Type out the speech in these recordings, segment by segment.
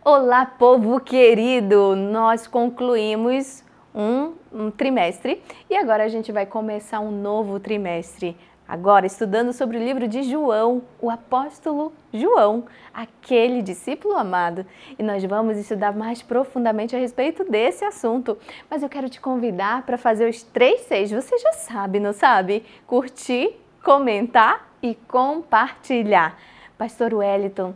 Olá, povo querido! Nós concluímos um trimestre e agora a gente vai começar um novo trimestre. Agora, estudando sobre o livro de João, o apóstolo João, aquele discípulo amado. E nós vamos estudar mais profundamente a respeito desse assunto. Mas eu quero te convidar para fazer os 3 Cs. Você já sabe, não sabe? Curtir, comentar e compartilhar. Pastor Wellington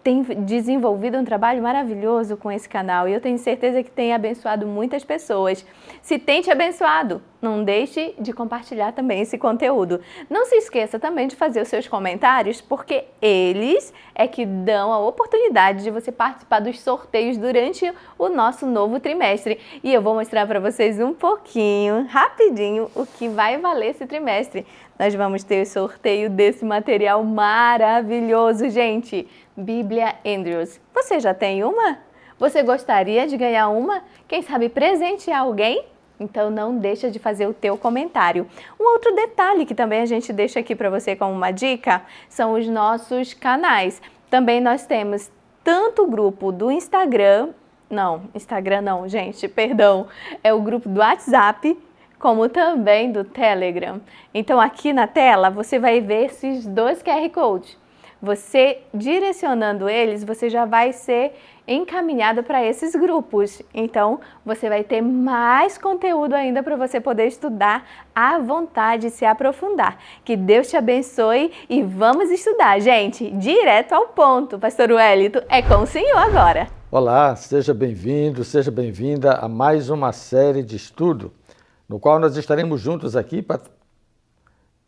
tem desenvolvido um trabalho maravilhoso com esse canal e eu tenho certeza que tem abençoado muitas pessoas. Se tem te abençoado, não deixe de compartilhar também esse conteúdo. Não se esqueça também de fazer os seus comentários, porque eles é que dão a oportunidade de você participar dos sorteios durante o nosso novo trimestre. E eu vou mostrar para vocês um pouquinho, rapidinho, o que vai valer esse trimestre. Nós vamos ter o sorteio desse material maravilhoso, gente. Bíblia Andrews. Você já tem uma? Você gostaria de ganhar uma? Quem sabe presentear alguém? Então não deixa de fazer o teu comentário. Um outro detalhe que também a gente deixa aqui para você como uma dica são os nossos canais. Também nós temos tanto o grupo do Instagram não, gente, perdão. É o grupo do WhatsApp, como também do Telegram. Então aqui na tela você vai ver esses 2 QR Codes. Você direcionando eles, você já vai ser encaminhado para esses grupos. Então, você vai ter mais conteúdo ainda para você poder estudar à vontade e se aprofundar. Que Deus te abençoe e vamos estudar, gente, direto ao ponto. Pastor Wellington, é com o senhor agora. Olá, seja bem-vindo, seja bem-vinda a mais uma série de estudo, no qual nós estaremos juntos aqui para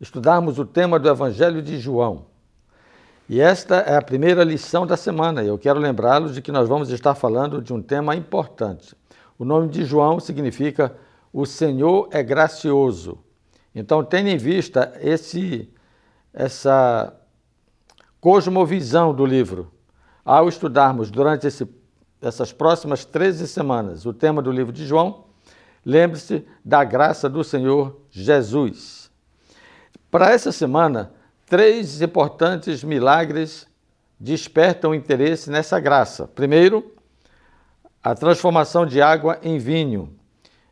estudarmos o tema do Evangelho de João. E esta é a primeira lição da semana. Eu quero lembrá-los de que nós vamos estar falando de um tema importante. O nome de João significa o Senhor é gracioso. Então, tenha em vista essa cosmovisão do livro. Ao estudarmos durante essas próximas 13 semanas o tema do livro de João, lembre-se da graça do Senhor Jesus. Para essa semana, 3 importantes milagres despertam interesse nessa graça. Primeiro, a transformação de água em vinho.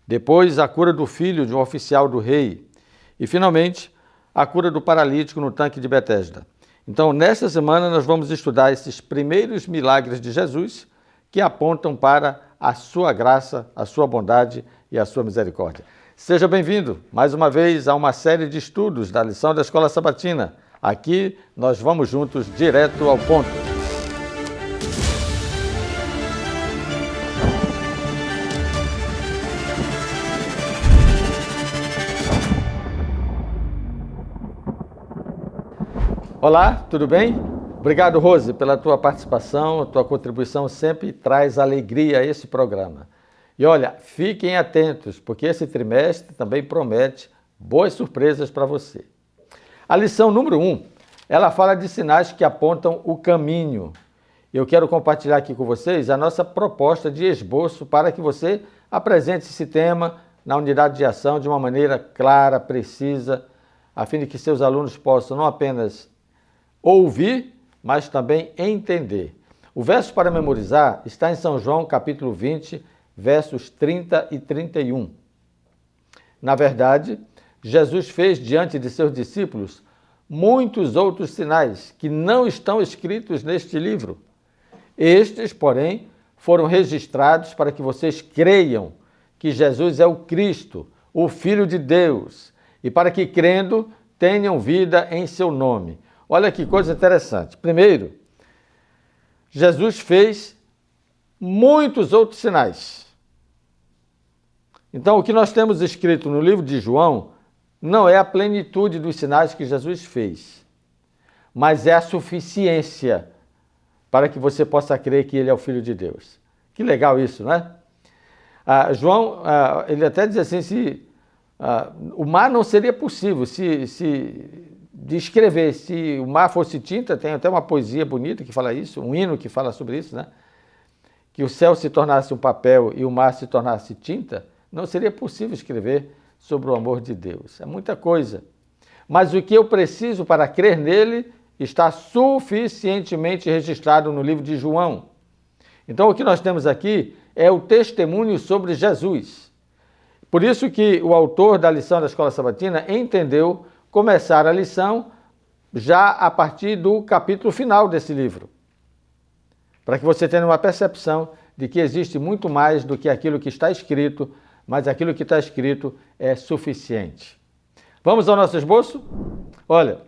Depois, a cura do filho de um oficial do rei. E, finalmente, a cura do paralítico no tanque de Betesda. Então, nesta semana, nós vamos estudar esses primeiros milagres de Jesus que apontam para a sua graça, a sua bondade e a sua misericórdia. Seja bem-vindo, mais uma vez, a uma série de estudos da lição da Escola Sabatina. Aqui nós vamos juntos direto ao ponto. Olá, tudo bem? Obrigado, Rose, pela tua participação, a tua contribuição sempre traz alegria a esse programa. E olha, fiquem atentos, porque esse trimestre também promete boas surpresas para você. A lição número 1, ela fala de sinais que apontam o caminho. Eu quero compartilhar aqui com vocês a nossa proposta de esboço para que você apresente esse tema na unidade de ação de uma maneira clara, precisa, a fim de que seus alunos possam não apenas ouvir, mas também entender. O verso para memorizar está em São João, capítulo 20, versos 30 e 31. Na verdade, Jesus fez diante de seus discípulos muitos outros sinais que não estão escritos neste livro. Estes, porém, foram registrados para que vocês creiam que Jesus é o Cristo, o Filho de Deus, e para que, crendo, tenham vida em seu nome. Olha que coisa interessante. Primeiro, Jesus fez muitos outros sinais. Então, o que nós temos escrito no livro de João não é a plenitude dos sinais que Jesus fez, mas é a suficiência para que você possa crer que ele é o Filho de Deus. Que legal isso, não é? João, ele até diz assim, o mar não seria possível se descrever, se o mar fosse tinta, tem até uma poesia bonita que fala isso, um hino que fala sobre isso, né? Que o céu se tornasse um papel e o mar se tornasse tinta, não seria possível escrever sobre o amor de Deus. É muita coisa. Mas o que eu preciso para crer nele está suficientemente registrado no livro de João. Então, o que nós temos aqui é o testemunho sobre Jesus. Por isso que o autor da lição da Escola Sabatina entendeu começar a lição já a partir do capítulo final desse livro, para que você tenha uma percepção de que existe muito mais do que aquilo que está escrito, mas aquilo que está escrito é suficiente. Vamos ao nosso esboço? Olha,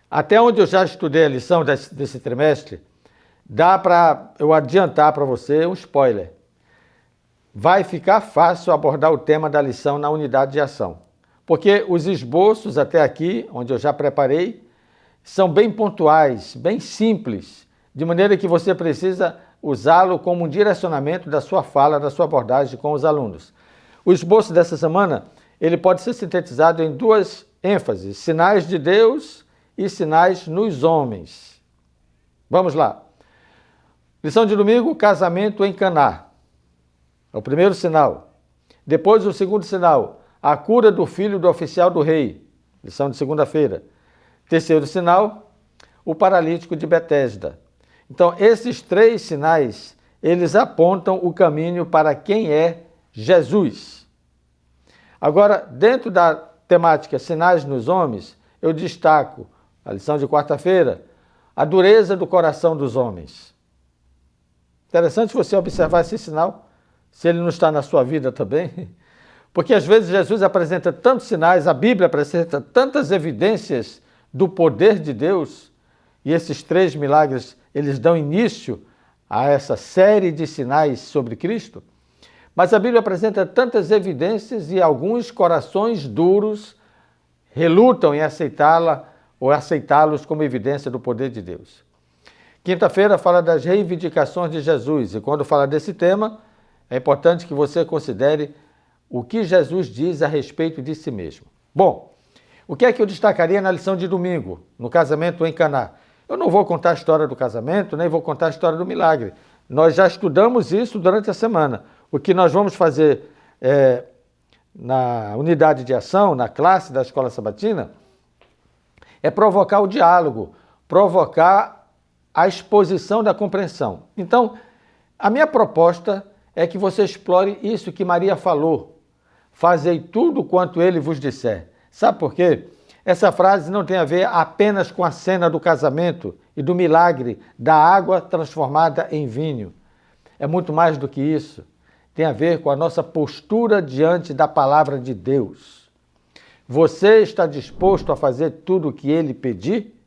até onde eu já estudei a lição desse trimestre, dá para eu adiantar para você um spoiler. Vai ficar fácil abordar o tema da lição na unidade de ação, porque os esboços até aqui, onde eu já preparei, são bem pontuais, bem simples, de maneira que você precisa usá-lo como um direcionamento da sua fala, da sua abordagem com os alunos. O esboço dessa semana, ele pode ser sintetizado em duas ênfases: sinais de Deus e sinais nos homens. Vamos lá. Lição de domingo, casamento em Caná. É o primeiro sinal. Depois o segundo sinal, a cura do filho do oficial do rei. Lição de segunda-feira. Terceiro sinal, o paralítico de Betesda. Então, esses três sinais, eles apontam o caminho para quem é Jesus. Agora, dentro da temática sinais nos homens, eu destaco a lição de quarta-feira, a dureza do coração dos homens. Interessante você observar esse sinal, se ele não está na sua vida também, porque às vezes Jesus apresenta tantos sinais, a Bíblia apresenta tantas evidências do poder de Deus, e esses três milagres, eles dão início a essa série de sinais sobre Cristo, mas a Bíblia apresenta tantas evidências e alguns corações duros relutam em aceitá-la ou aceitá-los como evidência do poder de Deus. Quinta-feira fala das reivindicações de Jesus, e quando fala desse tema, é importante que você considere o que Jesus diz a respeito de si mesmo. Bom, o que é que eu destacaria na lição de domingo, no casamento em Caná? Eu não vou contar a história do casamento, nem vou contar a história do milagre. Nós já estudamos isso durante a semana. O que nós vamos fazer na unidade de ação, na classe da Escola Sabatina, é provocar o diálogo, provocar a exposição da compreensão. Então, a minha proposta é que você explore isso que Maria falou. Fazei tudo quanto ele vos disser. Sabe por quê? Essa frase não tem a ver apenas com a cena do casamento e do milagre da água transformada em vinho. É muito mais do que isso. Tem a ver com a nossa postura diante da palavra de Deus. Você está disposto a fazer tudo o que ele pedir?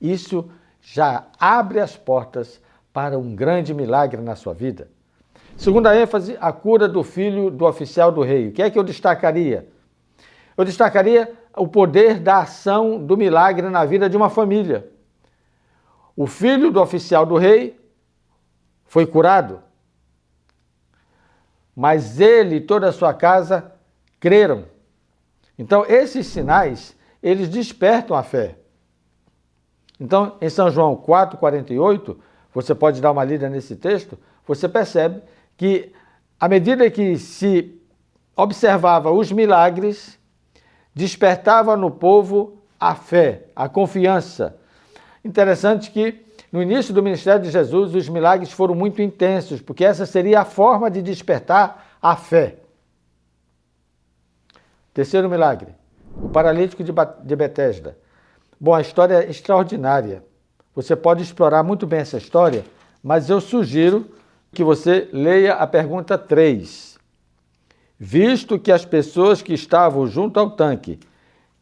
Isso já abre as portas para um grande milagre na sua vida. Segunda ênfase, a cura do filho do oficial do rei. O que é que eu destacaria? Eu destacaria o poder da ação do milagre na vida de uma família. O filho do oficial do rei foi curado, mas ele e toda a sua casa creram. Então, esses sinais, eles despertam a fé. Então, em São João 4,48, você pode dar uma lida nesse texto, você percebe que, à medida que se observava os milagres, despertava no povo a fé, a confiança. Interessante que, no início do ministério de Jesus, os milagres foram muito intensos, porque essa seria a forma de despertar a fé. Terceiro milagre, o paralítico de Betesda. Bom, a história é extraordinária. Você pode explorar muito bem essa história, mas eu sugiro que você leia a pergunta 3. Visto que as pessoas que estavam junto ao tanque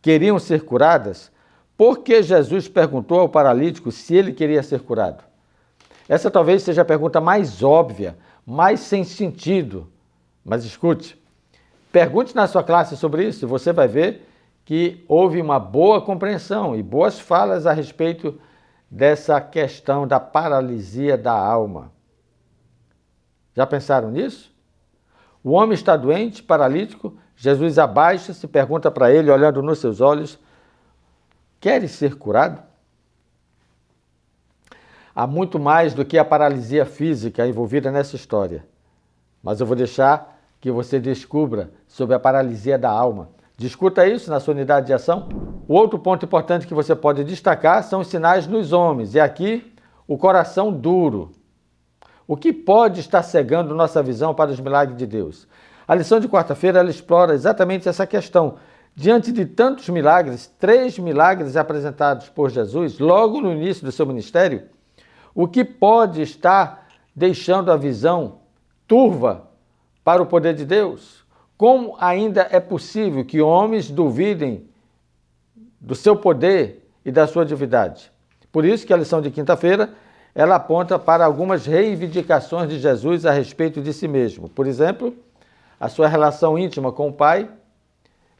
queriam ser curadas, por que Jesus perguntou ao paralítico se ele queria ser curado? Essa talvez seja a pergunta mais óbvia, mais sem sentido. Mas escute, pergunte na sua classe sobre isso e você vai ver que houve uma boa compreensão e boas falas a respeito dessa questão da paralisia da alma. Já pensaram nisso? O homem está doente, paralítico, Jesus abaixa-se e pergunta para ele, olhando nos seus olhos, queres ser curado? Há muito mais do que a paralisia física envolvida nessa história, mas eu vou deixar que você descubra sobre a paralisia da alma. Discuta isso na sua unidade de ação. O outro ponto importante que você pode destacar são os sinais nos homens, e aqui o coração duro. O que pode estar cegando nossa visão para os milagres de Deus? A lição de quarta-feira ela explora exatamente essa questão. Diante de tantos milagres, 3 milagres apresentados por Jesus logo no início do seu ministério, o que pode estar deixando a visão turva para o poder de Deus? Como ainda é possível que homens duvidem do seu poder e da sua divindade? Por isso que a lição de quinta-feira ela aponta para algumas reivindicações de Jesus a respeito de si mesmo. Por exemplo, a sua relação íntima com o Pai.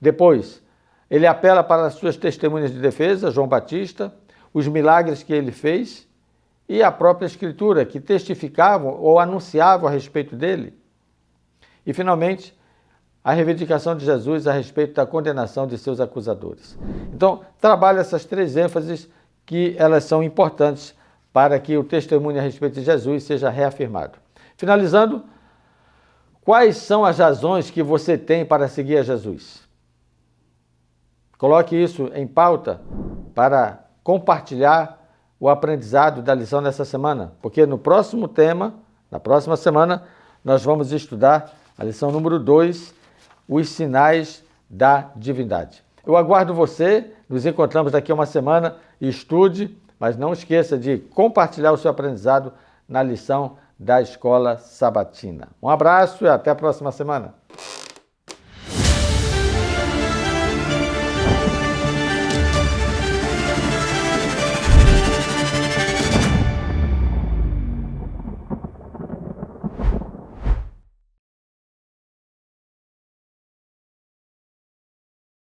Depois, ele apela para as suas testemunhas de defesa, João Batista, os milagres que ele fez e a própria Escritura, que testificavam ou anunciavam a respeito dele. E, finalmente, a reivindicação de Jesus a respeito da condenação de seus acusadores. Então, trabalha essas 3 ênfases que elas são importantes para que o testemunho a respeito de Jesus seja reafirmado. Finalizando, quais são as razões que você tem para seguir a Jesus? Coloque isso em pauta para compartilhar o aprendizado da lição dessa semana, porque no próximo tema, na próxima semana, nós vamos estudar a lição número 2, os sinais da divindade. Eu aguardo você, nos encontramos daqui a uma semana, estude, mas não esqueça de compartilhar o seu aprendizado na lição da Escola Sabatina. Um abraço e até a próxima semana.